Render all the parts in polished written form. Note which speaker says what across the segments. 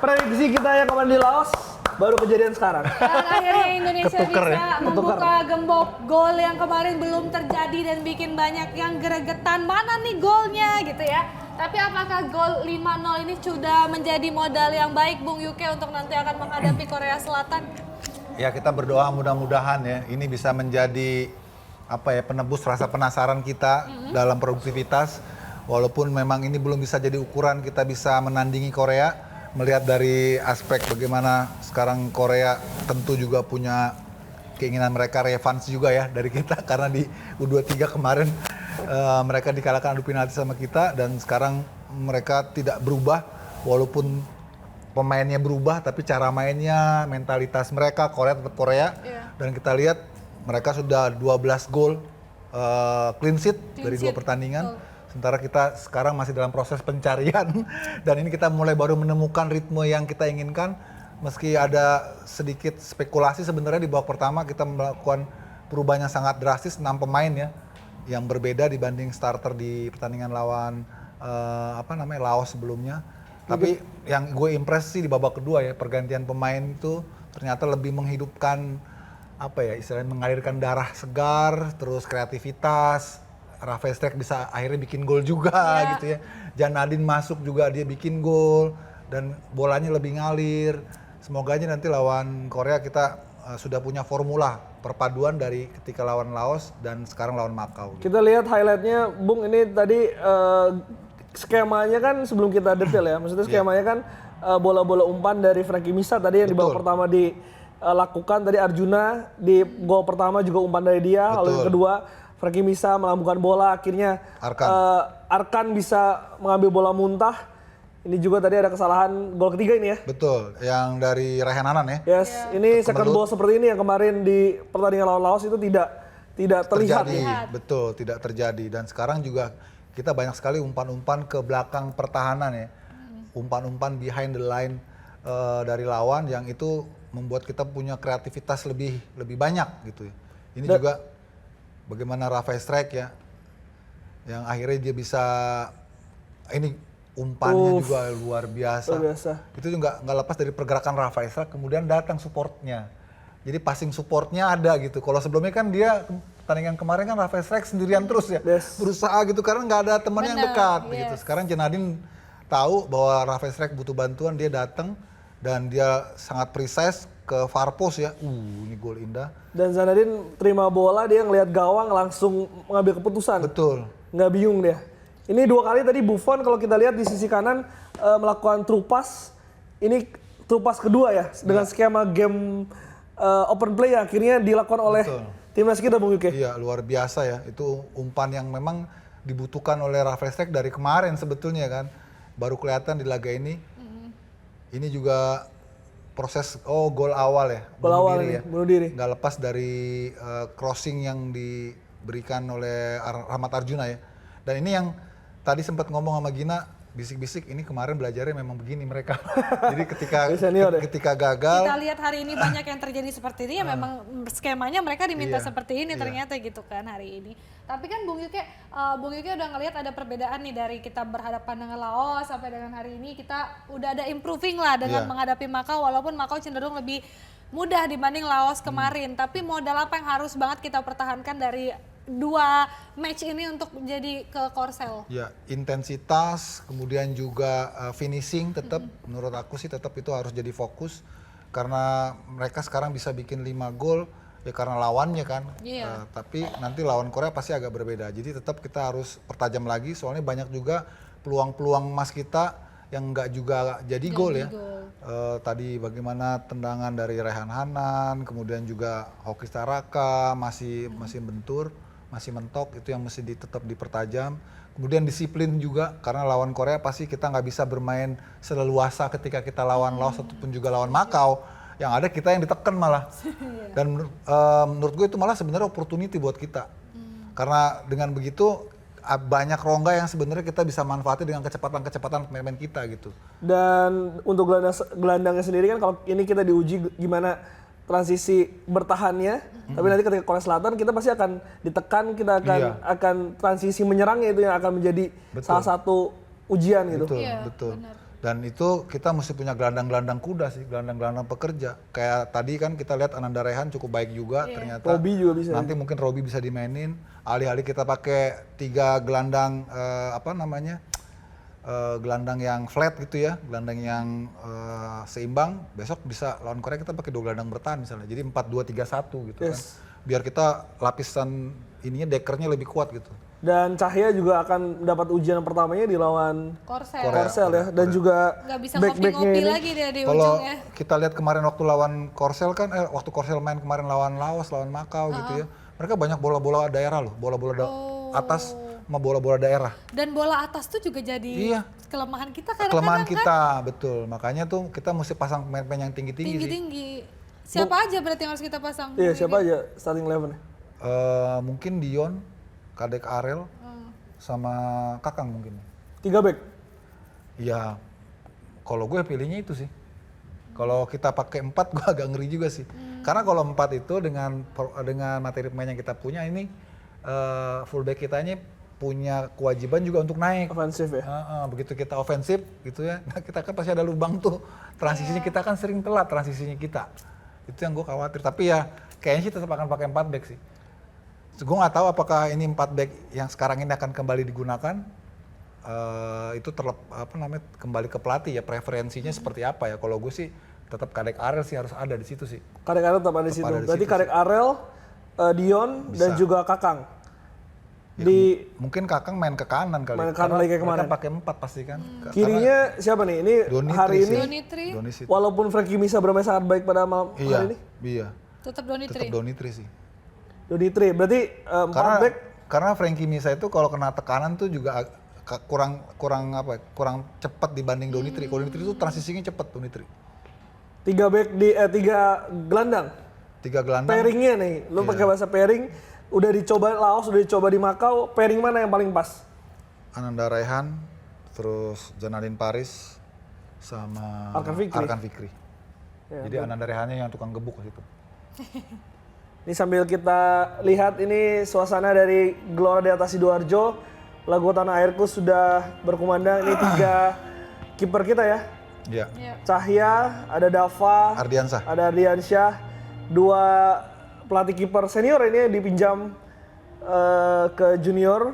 Speaker 1: prediksi kita yang kemarin di Laos baru kejadian sekarang.
Speaker 2: Dan akhirnya Indonesia
Speaker 1: Ketuker
Speaker 2: bisa
Speaker 1: ya?
Speaker 2: membuka gembok gol yang kemarin belum terjadi dan bikin banyak yang gregetan. Mana nih golnya gitu ya. Tapi apakah gol 5-0 ini sudah menjadi modal yang baik Bung Yuke untuk nanti akan menghadapi Korea Selatan?
Speaker 3: Ya kita berdoa mudah-mudahan ya ini bisa menjadi penebus rasa penasaran kita dalam produktivitas. Walaupun memang ini belum bisa jadi ukuran kita bisa menandingi Korea, melihat dari aspek bagaimana sekarang Korea tentu juga punya keinginan mereka revenge juga ya dari kita karena di U23 kemarin mereka dikalahkan adu penalti sama kita dan sekarang mereka tidak berubah walaupun pemainnya berubah tapi cara mainnya, mentalitas mereka Korea tetap Korea dan kita lihat mereka sudah 12 gol clean sheet dari 2 pertandingan. Sementara kita sekarang masih dalam proses pencarian dan ini kita mulai baru menemukan ritme yang kita inginkan. Meski ada sedikit spekulasi sebenarnya di babak pertama kita melakukan perubahan yang sangat drastis 6 pemain ya yang berbeda dibanding starter di pertandingan lawan Laos sebelumnya. Tapi yang gue impress sih di babak kedua ya pergantian pemain itu ternyata lebih menghidupkan istilahnya mengalirkan darah segar terus kreativitas. Rafael Strijk bisa akhirnya bikin gol juga gitu ya. Jan Nadine masuk juga dia bikin gol dan bolanya lebih ngalir. Semoga aja nanti lawan Korea kita sudah punya formula perpaduan dari ketika lawan Laos dan sekarang lawan Makau.
Speaker 1: Kita lihat highlightnya, Bung, ini tadi skemanya kan sebelum kita detail ya. Maksudnya skemanya kan bola-bola umpan dari Frankie Misa tadi yang di babak pertama dilakukan. Tadi Arjuna di gol pertama juga umpan dari dia. Lalu yang kedua Frankie Misa melambungkan bola, akhirnya Arkan bisa mengambil bola muntah. Ini juga tadi ada kesalahan gol ketiga ini ya.
Speaker 3: Betul, yang dari Rehan Hanan ya.
Speaker 1: Yes, ini second ball seperti ini yang kemarin di pertandingan lawan Laos itu tidak terlihat.
Speaker 3: Betul, tidak terjadi. Dan sekarang juga kita banyak sekali umpan-umpan ke belakang pertahanan ya. Umpan-umpan behind the line dari lawan yang itu membuat kita punya kreativitas lebih banyak gitu ya. Ini juga bagaimana Rafael Strijk ya, yang akhirnya dia bisa, ini umpannya juga luar biasa. Itu juga nggak lepas dari pergerakan Rafael Strijk, kemudian datang supportnya. Jadi passing supportnya ada gitu. Kalau sebelumnya kan dia pertandingan kemarin kan Rafael Strijk sendirian terus ya, berusaha gitu karena nggak ada teman yang dekat gitu. Sekarang Jan Nadine tahu bahwa Rafael Strijk butuh bantuan, dia datang dan dia sangat precise ke far post ya. Ini gol indah. Dan
Speaker 1: Zanadin terima bola, dia ngelihat gawang langsung mengambil keputusan.
Speaker 3: Betul.
Speaker 1: Nggak bingung dia. Ini 2 kali tadi Buffon kalau kita lihat di sisi kanan melakukan true pass. Ini true pass kedua ya dengan skema game open play yang akhirnya dilakukan oleh timnas kita, Bung Yuke.
Speaker 3: Iya, luar biasa ya. Itu umpan yang memang dibutuhkan oleh Rafael Strijk dari kemarin sebetulnya kan. Baru kelihatan di laga ini. Ini juga proses gol awal ya,
Speaker 1: bunuh diri.
Speaker 3: Nggak lepas dari crossing yang diberikan oleh Rahmat Arjuna ya. Dan ini yang tadi sempat ngomong sama Gina, bisik-bisik ini kemarin belajarnya memang begini mereka. Jadi ketika gagal.
Speaker 2: Kita lihat hari ini banyak yang terjadi seperti ini ya memang skemanya mereka diminta seperti ini ternyata gitu kan hari ini. Tapi kan Bung Yuke udah ngelihat ada perbedaan nih dari kita berhadapan dengan Laos sampai dengan hari ini kita udah ada improving lah dengan menghadapi Makau walaupun Makau cenderung lebih mudah dibanding Laos kemarin. Tapi modal apa yang harus banget kita pertahankan dari 2 match ini untuk menjadi ke Korsel?
Speaker 3: Ya, intensitas, kemudian juga finishing tetap menurut aku sih tetap itu harus jadi fokus karena mereka sekarang bisa bikin 5 gol ya karena lawannya kan. Tapi nanti lawan Korea pasti agak berbeda. Jadi tetap kita harus pertajam lagi soalnya banyak juga peluang-peluang emas kita yang nggak juga jadi gol ya. Tadi bagaimana tendangan dari Rehan Hanan, kemudian juga Hoki Staraka masih bentur. Masih mentok, itu yang mesti tetap dipertajam. Kemudian disiplin juga, karena lawan Korea pasti kita nggak bisa bermain seleluasa ketika kita lawan Laos ataupun juga lawan Makau. Yang ada kita yang ditekan malah. Dan menurut gue itu malah sebenarnya opportunity buat kita. Karena dengan begitu banyak rongga yang sebenarnya kita bisa manfaati dengan kecepatan pemain kita gitu.
Speaker 1: Dan untuk gelandangnya sendiri kan kalau ini kita diuji gimana transisi bertahannya, tapi nanti ketika Korea Selatan kita pasti akan ditekan, kita akan transisi menyerangnya itu yang akan menjadi salah satu ujian gitu.
Speaker 3: Betul. Dan itu kita mesti punya gelandang-gelandang kuda sih, gelandang-gelandang pekerja. Kayak tadi kan kita lihat Ananda Rehan cukup baik juga ternyata.
Speaker 1: Robi juga bisa.
Speaker 3: Nanti mungkin Robi bisa dimainin. Alih-alih kita pakai 3 gelandang gelandang yang flat gitu ya, gelandang yang seimbang. Besok bisa lawan Korea kita pakai 2 gelandang bertahan misalnya. Jadi 4-2-3-1 gitu kan. Biar kita lapisan ininya dekernya lebih kuat gitu.
Speaker 1: Dan Cahya juga akan mendapat ujian pertamanya di lawan Korsel ya. Dan juga
Speaker 2: nggak bisa
Speaker 1: back-backnya
Speaker 2: ngopi-ngopi
Speaker 1: ini.
Speaker 2: lagi dia di
Speaker 3: Kalau
Speaker 2: ujungnya.
Speaker 3: kita lihat kemarin waktu lawan Korsel kan, waktu Korsel main kemarin lawan Laos, lawan Makau gitu ya. Mereka banyak bola-bola daerah loh, atas sama bola-bola daerah.
Speaker 2: Dan bola atas tuh juga jadi kelemahan kita kadang-kadang
Speaker 3: Kelemahan
Speaker 2: kan.
Speaker 3: kita, betul. Makanya tuh kita mesti pasang pemain-pemain yang tinggi-tinggi sih.
Speaker 2: Tinggi-tinggi. Siapa aja berarti yang harus kita pasang?
Speaker 1: Iya, siapa aja starting 11-nya?
Speaker 3: Mungkin Dion, Kadek Arel, sama Kakang mungkin.
Speaker 1: 3 back?
Speaker 3: Iya, kalau gue pilihnya itu sih. Kalau kita pakai 4 gue agak ngeri juga sih. Karena kalau 4 itu dengan materi pemain yang kita punya ini, fullback kita ini punya kewajiban juga untuk naik.
Speaker 1: Offensif ya?
Speaker 3: Begitu kita ofensif gitu ya, nah kita kan pasti ada lubang tuh. Transisinya kita kan sering telat transisinya kita. Itu yang gue khawatir. Tapi ya kayaknya sih tetap akan pakai 4 back sih. Gue nggak tahu apakah ini 4 back yang sekarang ini akan kembali digunakan. Itu kembali ke pelatih ya, preferensinya seperti apa ya. Kalau gue sih tetap Kadek Arel sih harus ada di situ sih.
Speaker 1: Kadek Arel tetap ada di situ. Berarti Kadek Arel, Dion
Speaker 3: Bisa.
Speaker 1: dan juga Kakang.
Speaker 3: Ya, mungkin Kakang main ke kanan kali.
Speaker 1: Main ke kanan lagi kayak kemarin.
Speaker 3: Mereka pakai 4 pasti kan.
Speaker 1: Kirinya siapa nih? Ini
Speaker 3: Donitri
Speaker 1: hari
Speaker 3: sih.
Speaker 1: ini
Speaker 2: Donitri.
Speaker 1: walaupun Frankie Misa bermain sangat baik pada hari ini.
Speaker 3: Iya.
Speaker 2: Tetap Donitri.
Speaker 3: Tetap Donitri sih.
Speaker 1: Donitri, berarti 4 back.
Speaker 3: Karena Frankie Misa itu kalau kena tekanan tuh juga kurang cepat dibanding Donitri. Kalau Donitri itu transisinya cepat Donitri.
Speaker 1: 3 back di 3 gelandang.
Speaker 3: 3 gelandang.
Speaker 1: Pairingnya nih, lu pakai bahasa pairing. Udah dicoba Laos, udah dicoba di Makau. Pairing mana yang paling pas?
Speaker 3: Ananda Rehan, terus Janadin Paris, sama Arkan Fikri.
Speaker 1: Ya,
Speaker 3: jadi Ananda Rehannya yang tukang gebuk situ.
Speaker 1: Ini sambil kita lihat ini suasana dari Gelora Delta Sidoarjo. Lagu Tanah Airku sudah berkumandang. Ini 3 kiper kita ya.
Speaker 3: Iya.
Speaker 1: Cahya, ada Dava,
Speaker 3: Ardiansyah.
Speaker 1: ada Ardiansyah. 2 pelatih kiper senior ini dipinjam ke junior.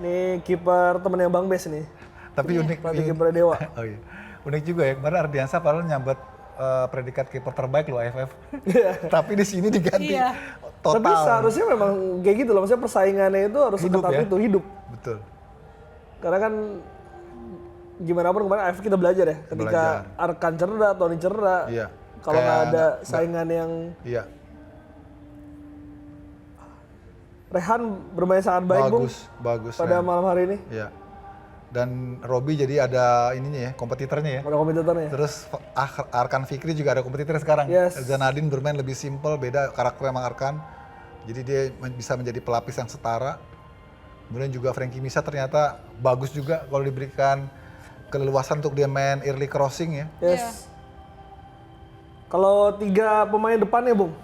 Speaker 1: Ini kiper temennya Bang Bes nih.
Speaker 3: Tapi unik.
Speaker 1: Pelatih kiper Dewa.
Speaker 3: Oh iya. Unik juga ya. Kemarin Ardiansyah padahal nyambet predikat kiper terbaik loh AFF. Tapi di sini diganti total.
Speaker 1: Tapi seharusnya memang kayak gitu loh. Maksudnya persaingannya itu harus seketat itu, hidup.
Speaker 3: Betul.
Speaker 1: Karena kan gimana pun kemarin AFF kita belajar ya. Ketika Arkan cedera, Tony cedera.
Speaker 3: Iya.
Speaker 1: Kalau nggak ada saingan yang...
Speaker 3: Iya.
Speaker 1: Rehan bermain sangat baik,
Speaker 3: bagus
Speaker 1: pada
Speaker 3: Rehan.
Speaker 1: malam hari ini.
Speaker 3: Iya. Dan Robi jadi ada ininya ya, kompetitornya ya.
Speaker 1: Ada kompetitornya.
Speaker 3: Terus Arkan Fikri juga ada kompetitor sekarang. Zanadin bermain lebih simpel, beda karakter emang Arkan. Jadi dia bisa menjadi pelapis yang setara. Kemudian juga Frankie Misa ternyata bagus juga kalau diberikan keleluasan untuk dia main early crossing ya.
Speaker 1: Kalau 3 pemain depannya, Bung?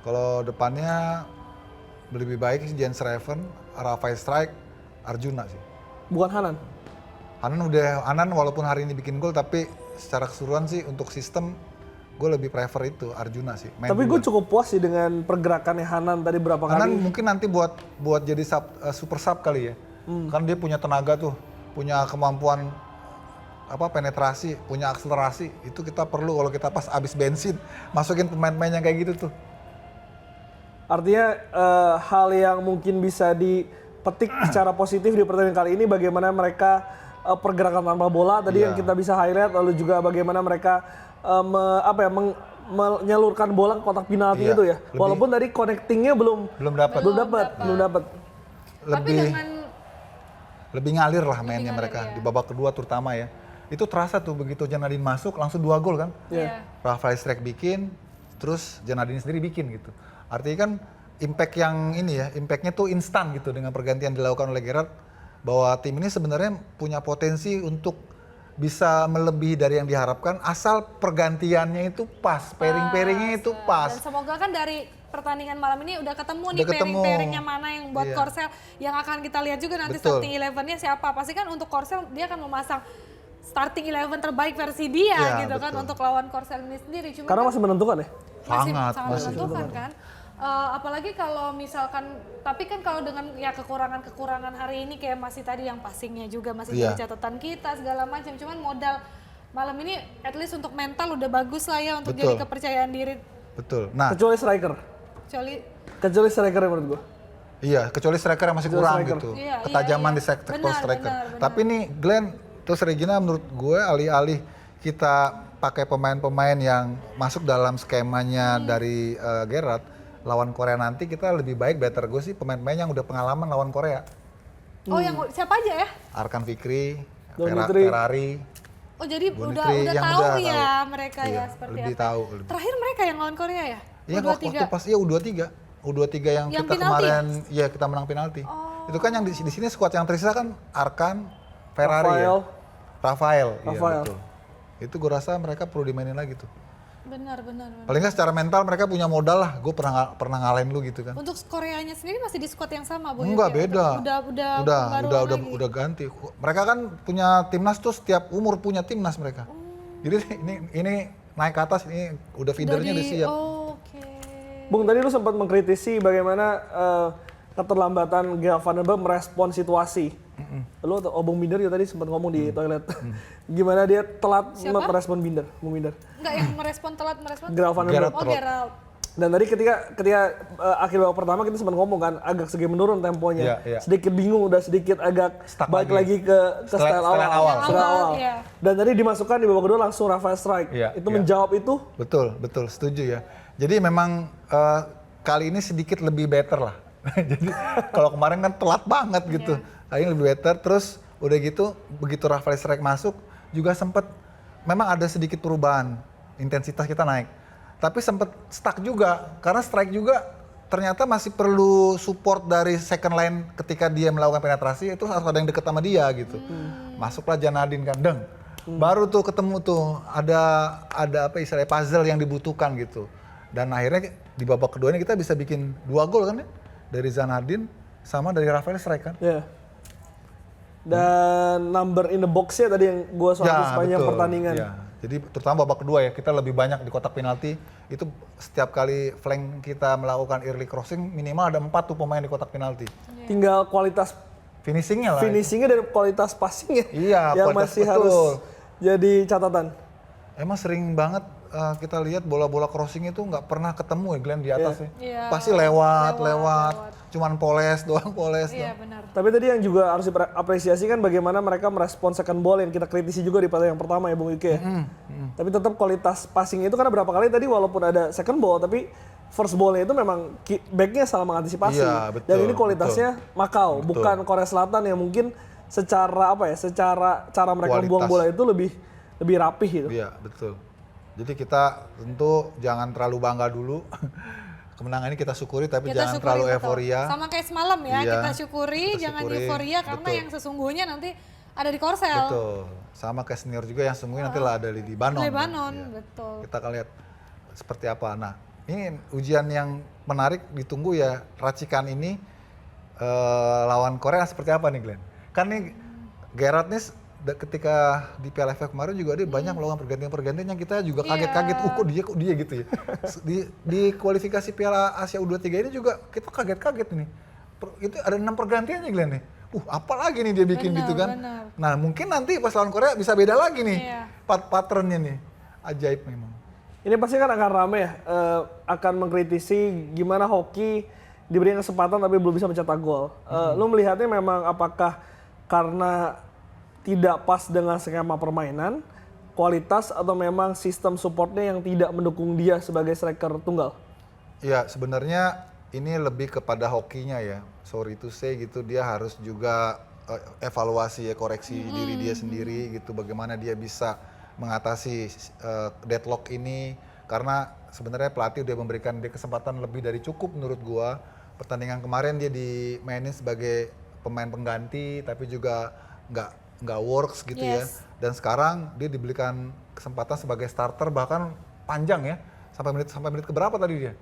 Speaker 3: Kalau depannya lebih baik sih Jens Raven, Rafael Strike, Arjuna sih.
Speaker 1: Bukan Hanan?
Speaker 3: Hanan walaupun hari ini bikin gol, tapi secara keseluruhan sih untuk sistem gue lebih prefer itu Arjuna sih.
Speaker 1: Tapi gue cukup puas sih dengan pergerakannya Hanan tadi berapa kali.
Speaker 3: Hanan mungkin nanti buat jadi super sub kali ya. Kan dia punya tenaga tuh, punya kemampuan penetrasi, punya akselerasi. Itu kita perlu kalau kita pas abis bensin, masukin pemain-pemain yang kayak gitu tuh.
Speaker 1: Artinya hal yang mungkin bisa dipetik secara positif di pertandingan kali ini bagaimana mereka pergerakan tanpa bola tadi yang kita bisa highlight, lalu juga bagaimana mereka menyalurkan bola ke kotak penalti itu ya. Walaupun tadi connectingnya belum dapat.
Speaker 3: Lebih ngalir lah mainnya mereka di babak kedua terutama ya. Itu terasa tuh begitu Janadin masuk langsung 2 gol kan. Rafael Strike bikin, terus Janadin sendiri bikin gitu. Artinya kan impactnya tuh instan gitu dengan pergantian dilakukan oleh Gerrard, bahwa tim ini sebenarnya punya potensi untuk bisa melebihi dari yang diharapkan asal pergantiannya itu pas, pairing-pairingnya itu pas.
Speaker 2: Dan semoga kan dari pertandingan malam ini udah ketemu nih pairing-pairingnya mana yang buat Korsel yang akan kita lihat juga nanti starting 11-nya siapa. Pasti kan untuk Korsel dia akan memasang starting 11 terbaik versi dia
Speaker 3: Iya,
Speaker 2: gitu kan
Speaker 3: betul.
Speaker 2: untuk lawan Korsel ini sendiri. Cuma
Speaker 1: Karena
Speaker 2: kan
Speaker 1: masih menentukan ya.
Speaker 3: Sangat,
Speaker 2: sangat
Speaker 3: masih.
Speaker 2: menentukan kan. Apalagi kalau misalkan, tapi kan kalau dengan ya kekurangan hari ini kayak masih tadi yang passingnya juga masih
Speaker 3: Iya.
Speaker 2: jadi catatan kita segala macam. Cuman modal malam ini at least untuk mental udah bagus lah ya untuk
Speaker 3: Betul.
Speaker 2: jadi kepercayaan diri.
Speaker 3: Betul. Nah,
Speaker 1: Kecuali striker.
Speaker 2: Kecuali
Speaker 1: Striker menurut gua.
Speaker 3: iya, kecuali striker yang masih
Speaker 1: Kecuali
Speaker 3: kurang
Speaker 1: striker.
Speaker 3: gitu.
Speaker 2: Iya,
Speaker 3: Ketajaman
Speaker 2: iya.
Speaker 3: di sektor
Speaker 2: Benar,
Speaker 3: striker.
Speaker 2: benar.
Speaker 3: Tapi nih Glenn terus Regina menurut gue alih-alih kita pakai pemain-pemain yang masuk dalam skemanya dari Gerrard lawan Korea nanti, kita lebih baik better gue sih pemain-pemain yang udah pengalaman lawan Korea.
Speaker 2: Oh yang siapa aja ya?
Speaker 3: Arkan Fikri,
Speaker 1: Donitri.
Speaker 3: Ferrari.
Speaker 2: Oh jadi
Speaker 3: Bonitri
Speaker 2: udah
Speaker 3: yang
Speaker 2: tahu
Speaker 3: udah
Speaker 2: ya
Speaker 3: tahu.
Speaker 2: mereka
Speaker 3: Iya,
Speaker 2: ya seperti
Speaker 3: lebih
Speaker 2: apa.
Speaker 3: tahu, lebih.
Speaker 2: Terakhir mereka yang lawan Korea ya?
Speaker 3: Iya, waktu pas U23 yang
Speaker 2: Yang
Speaker 3: kita
Speaker 2: penalti
Speaker 3: kemarin ya kita menang penalti.
Speaker 2: Oh.
Speaker 3: Itu kan yang di sini skuad yang tersisa kan Arkan, Ferrari
Speaker 1: Rafael.
Speaker 3: ya. Rafael, iya
Speaker 1: Rafael.
Speaker 3: betul. Itu gue rasa mereka perlu dimainin lagi tuh.
Speaker 2: Benar.
Speaker 3: Paling nggak secara mental mereka punya modal lah. Gue pernah ngalahin lu gitu kan.
Speaker 2: Untuk Koreanya sendiri masih di squad yang sama, Bu?
Speaker 3: Enggak,
Speaker 2: Yuki?
Speaker 3: beda.
Speaker 2: Udah
Speaker 3: Udah ganti. Mereka kan punya timnas tuh, setiap umur punya timnas mereka. Jadi ini naik ke atas, ini udah feedernya udah siap.
Speaker 2: Oh, oke.
Speaker 1: Bung, tadi lu sempat mengkritisi bagaimana keterlambatan Gia Van den Berg merespon situasi. Lu atau Bung Binder ya tadi sempat ngomong di toilet. Gimana dia telat
Speaker 2: Siapa?
Speaker 1: merespon Binder, Bung Binder.
Speaker 2: Enggak yang telat merespon?
Speaker 1: Gia Van den Berg.
Speaker 3: Gerrard.
Speaker 2: Oh, Gerald.
Speaker 1: Dan tadi ketika akhir babak pertama kita sempat ngomong kan agak sedikit menurun temponya.
Speaker 3: Iya, iya.
Speaker 1: Sedikit bingung, udah sedikit agak
Speaker 3: Stuck
Speaker 1: balik
Speaker 3: lagi.
Speaker 1: lagi ke
Speaker 3: Setelah
Speaker 1: style awal.
Speaker 3: awal.
Speaker 1: Style
Speaker 2: Awal,
Speaker 1: awal.
Speaker 2: iya.
Speaker 1: Dan tadi dimasukkan di babak kedua langsung Rafael strike.
Speaker 3: Iya,
Speaker 1: Itu
Speaker 3: iya.
Speaker 1: menjawab itu.
Speaker 3: Betul, setuju ya. Jadi memang kali ini sedikit lebih better lah. Jadi kalau kemarin kan telat banget gitu. Kali ini lebih better. Terus udah gitu, begitu Rafael strike masuk juga sempet memang ada sedikit perubahan, intensitas kita naik. Tapi sempet stuck juga karena strike juga ternyata masih perlu support dari second line ketika dia melakukan penetrasi, itu harus ada yang deket sama dia gitu. Masuklah Janadin kan, deng. Baru tuh ketemu tuh ada apa istilahnya puzzle yang dibutuhkan gitu. Dan akhirnya di babak kedua ini kita bisa bikin 2 gol kan ya, dari Zanadin sama dari Rafael strike kan.
Speaker 1: Ya. Dan number in the box-nya tadi yang gua soroti sepanjang
Speaker 3: betul.
Speaker 1: pertandingan.
Speaker 3: Ya. Jadi terutama babak kedua ya, kita lebih banyak di kotak penalti. Itu setiap kali flank kita melakukan early crossing minimal ada 4 tuh pemain di kotak penalti.
Speaker 1: Tinggal kualitas
Speaker 3: Finishingnya lah.
Speaker 1: finishingnya dan kualitas passingnya
Speaker 3: Iya,
Speaker 1: yang
Speaker 3: kualitas
Speaker 1: masih
Speaker 3: betul.
Speaker 1: harus jadi catatan.
Speaker 3: Emang sering banget kita lihat bola-bola crossing itu nggak pernah ketemu ya Glenn di atas ya.
Speaker 2: Iya.
Speaker 3: Pasti lewat. Cuman poles doang.
Speaker 2: Iya, benar.
Speaker 1: Tapi tadi yang juga harus diapresiasi kan bagaimana mereka merespon second ball yang kita kritisi juga di pertandingan pertama ya Bung Yuki ya. Tapi tetap kualitas passing itu karena berapa kali tadi walaupun ada second ball tapi first ball-nya itu memang back-nya salah mengantisipasi.
Speaker 3: Iya, betul,
Speaker 1: Dan ini kualitasnya Makau,
Speaker 3: Betul.
Speaker 1: bukan Korea Selatan yang mungkin secara apa ya, secara cara mereka
Speaker 3: Kualitas.
Speaker 1: membuang bola itu lebih rapih gitu.
Speaker 3: Iya, betul. Jadi kita tentu jangan terlalu bangga dulu. Kemenangan ini kita syukuri tapi
Speaker 2: Kita
Speaker 3: jangan
Speaker 2: syukuri,
Speaker 3: terlalu
Speaker 2: betul.
Speaker 3: euforia.
Speaker 2: Sama kayak semalam ya,
Speaker 3: Iya,
Speaker 2: kita syukuri,
Speaker 3: kita
Speaker 2: jangan
Speaker 3: syukuri,
Speaker 2: euforia karena
Speaker 3: betul.
Speaker 2: yang sesungguhnya nanti ada di Korsel.
Speaker 3: Betul. Sama kayak senior juga yang sungguhnya nanti lah ada di Libanon.
Speaker 2: Lebanon,
Speaker 3: Iya.
Speaker 2: betul.
Speaker 3: Kita akan lihat seperti apa. Nah, ini ujian yang menarik ditunggu ya, racikan ini lawan Korea seperti apa nih Glenn? Kan nih Gerrard nih ketika di Piala AFF kemarin juga dia banyak melakukan pergantian-pergantian yang kita juga kaget-kaget, kok dia gitu ya. di kualifikasi Piala Asia U23 ini juga kita kaget-kaget nih. Itu ada 6 pergantiannya Glenn nih. Apa lagi nih dia bikin
Speaker 2: Benar,
Speaker 3: gitu kan?
Speaker 2: benar.
Speaker 3: Nah, mungkin nanti pas lawan Korea bisa beda lagi nih.
Speaker 2: Iya.
Speaker 3: Patternnya nih. Ajaib memang.
Speaker 1: Ini pasti kan akan rame ya, akan mengkritisi gimana hoki diberi kesempatan tapi belum bisa mencetak gol. Lu melihatnya memang apakah karena tidak pas dengan skema permainan, kualitas atau memang sistem supportnya yang tidak mendukung dia sebagai striker tunggal?
Speaker 3: Ya sebenarnya ini lebih kepada hokinya ya. Sorry to say gitu, dia harus juga evaluasi ya, koreksi diri dia sendiri gitu. Bagaimana dia bisa mengatasi deadlock ini. Karena sebenarnya pelatih udah memberikan dia kesempatan lebih dari cukup menurut gua. Pertandingan kemarin dia dimainin sebagai pemain pengganti tapi juga nggak works gitu
Speaker 2: Yes.
Speaker 3: ya. Dan sekarang dia diberikan kesempatan sebagai starter bahkan panjang ya. Sampai menit keberapa tadi dia?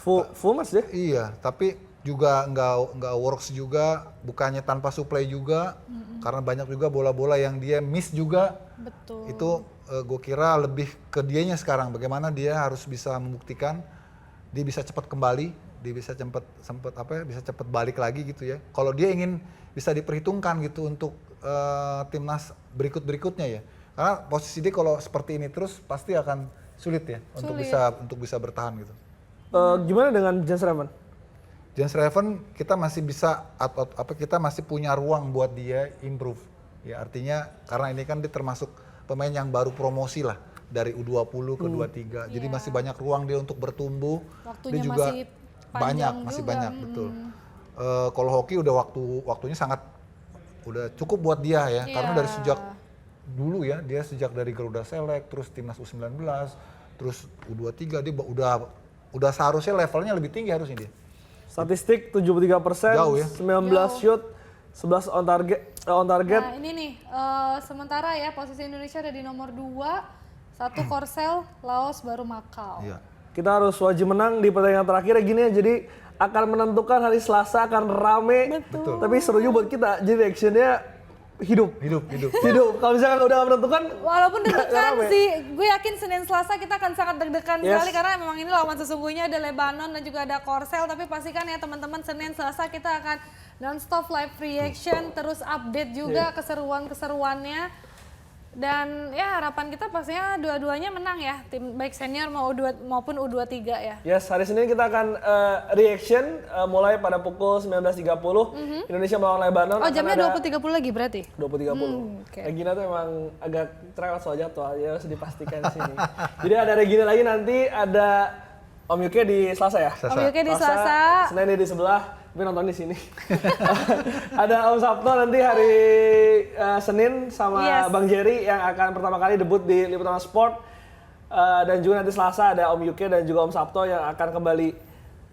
Speaker 1: Full match deh.
Speaker 3: Iya, tapi juga nggak works juga, bukannya tanpa supply juga, karena banyak juga bola-bola yang dia miss juga.
Speaker 2: Betul.
Speaker 3: Itu gue kira lebih ke dianya sekarang, bagaimana dia harus bisa membuktikan dia bisa cepat kembali, dia bisa bisa cepat balik lagi gitu ya. Kalau dia ingin bisa diperhitungkan gitu untuk timnas berikutnya ya, karena posisi dia kalau seperti ini terus pasti akan sulit ya untuk bisa bertahan gitu.
Speaker 1: Gimana dengan Jens Raven?
Speaker 3: Jens Raven kita masih bisa kita masih punya ruang buat dia improve. Ya artinya karena ini kan dia termasuk pemain yang baru promosi lah dari U20 ke 23. Jadi masih banyak ruang dia untuk bertumbuh.
Speaker 2: Waktunya
Speaker 3: dia juga
Speaker 2: masih
Speaker 3: banyak betul. Kalau hoki udah waktunya sangat udah cukup buat dia ya. Karena dari sejak dulu ya, dia sejak dari Garuda Select, terus timnas U19, terus U23 dia udah seharusnya levelnya lebih tinggi harusnya dia.
Speaker 1: Statistik 73%,
Speaker 3: Jauh ya.
Speaker 1: 19 shoot, 11 on target.
Speaker 2: Nah ini nih, sementara ya posisi Indonesia ada di nomor 2, 1 Korsel, Laos, baru Makau.
Speaker 3: Iya.
Speaker 1: Kita harus wajib menang di pertandingan terakhir ya gini ya, jadi akan menentukan hari Selasa akan rame.
Speaker 2: Betul.
Speaker 1: Tapi seru juga buat kita, jadi reactionnya hidup. Kalau misalkan udah menentukan,
Speaker 2: Walaupun deg-degan
Speaker 1: rame.
Speaker 2: sih, gue yakin Senin Selasa kita akan sangat deg-degan
Speaker 1: Yes.
Speaker 2: sekali karena memang ini lawan sesungguhnya ada Lebanon dan juga ada Korsel. Tapi pastikan ya teman-teman Senin Selasa kita akan non-stop live reaction, terus update juga keseruan-keseruannya. Dan ya harapan kita pastinya dua-duanya menang ya, tim baik senior maupun U23 ya.
Speaker 1: Yes, hari Senin kita akan reaction mulai pada pukul 19.30 Indonesia melawan Lebanon.
Speaker 2: Oh
Speaker 1: akan
Speaker 2: jamnya
Speaker 1: ada
Speaker 2: 20.30 lagi berarti?
Speaker 1: 20.30.
Speaker 2: Oke.
Speaker 1: Regina tuh emang agak cerewet soal jadwal, ya harus dipastikan di sini. Jadi ada Regina lagi, nanti ada Om Yuke di Selasa ya?
Speaker 3: Selasa.
Speaker 2: Om Yuke di Selasa.
Speaker 1: Senin di sebelah, tapi nonton di sini. Ada Om Sabto nanti hari Senin sama Bang Jerry yang akan pertama kali debut di Liputan Sport. Dan juga nanti Selasa ada Om Yuke dan juga Om Sabto yang akan kembali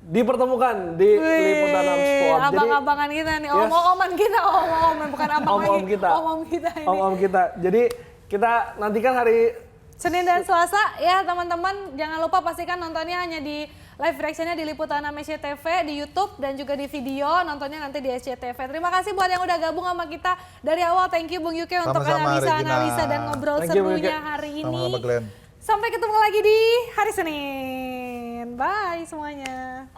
Speaker 1: dipertemukan di Liputan Sport.
Speaker 2: Abang-abangan kita nih, om-oman kita, om-oman bukan abang
Speaker 1: Om-om
Speaker 2: lagi.
Speaker 1: kita.
Speaker 2: Om-om kita ini.
Speaker 1: Om-om kita. Jadi kita nantikan hari
Speaker 2: Senin dan Selasa ya teman-teman, jangan lupa pastikan nontonnya hanya di live reactionnya di Liputan SCTV di YouTube dan juga di video nontonnya nanti di SCTV. Terima kasih buat yang udah gabung sama kita dari awal. Thank you Bung Yuke untuk
Speaker 3: Sama-sama,
Speaker 2: analisa dan ngobrol
Speaker 1: Thank you, Bung
Speaker 2: serunya
Speaker 1: Yuke.
Speaker 2: hari ini.
Speaker 3: Sama-sama Glenn.
Speaker 2: Sampai ketemu lagi di hari Senin. Bye semuanya.